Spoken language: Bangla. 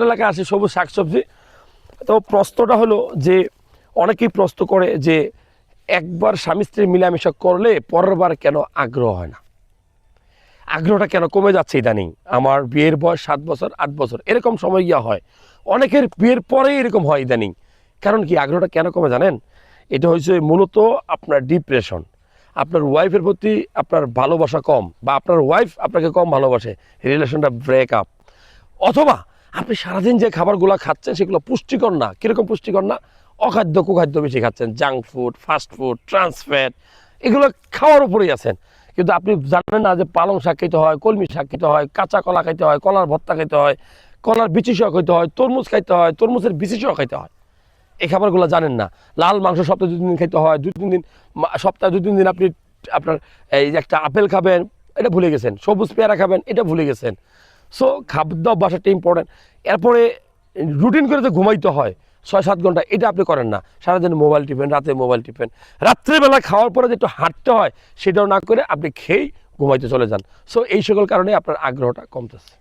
এলাকায় আসে সবুজ শাকসবজি। তো প্রশ্নটা হলো যে অনেকেই প্রশ্ন করে যে একবার স্বামী স্ত্রী মিলামেশা করলে পরের বার কেন আগ্রহ হয় না, আগ্রহটা কেন কমে যাচ্ছে ইদানিং। আমার বিয়ের বয়স 7 বছর 8 বছর এরকম সময় গিয়া হয়, অনেকের বিয়ের পরেই এরকম হয় ইদানিং। কারণ কি আগ্রহটা কেন কমে জানেন? এটা হচ্ছে মূলত আপনার ডিপ্রেশন, আপনার ওয়াইফের প্রতি আপনার ভালোবাসা কম, বা আপনার ওয়াইফ আপনাকে কম ভালোবাসে, রিলেশনটা ব্রেক আপ। অথবা আপনি সারাদিন যে খাবারগুলো খাচ্ছেন সেগুলো পুষ্টিকর না। কীরকম পুষ্টিকর না? অখাদ্য কুখাদ্য বেশি খাচ্ছেন, junk food, fast food, trans fat, এগুলো খাওয়ার উপরেই আছেন। কিন্তু আপনি জানেন না যে পালং শাক খেতে হয়, কলমি শাক খেতে হয়, কাঁচা কলা খাইতে হয়, কলার ভর্তা খেতে হয়, কলার বিচি সহ খাইতে হয়, তরমুজ খাইতে হয়, তরমুজের বিচি সহ খাইতে হয়। এই খাবারগুলো জানেন না। লাল মাংস সপ্তাহে 2-3 দিন খেতে হয়, 2-3 দিন, সপ্তাহে 2-3 দিন আপনি আপনার এই যে একটা আপেল খাবেন, এটা ভুলে গেছেন। সবুজ পেয়ারা খাবেন, এটা ভুলে গেছেন। সো খাদ্য অভ্যাসটা ইম্পর্টেন্ট। এরপরে রুটিন করে যে ঘুমাইতে হয় 6-7 ঘন্টা, এটা আপনি করেন না। সারাদিন মোবাইল টিপেন, রাতে মোবাইল টিপেন। রাত্রেবেলা খাওয়ার পরে যে একটু হাঁটতে হয় সেটাও না করে আপনি খেয়েই ঘুমাইতে চলে যান। সো এই সকল কারণে আপনার আগ্রহটা কমতেছে।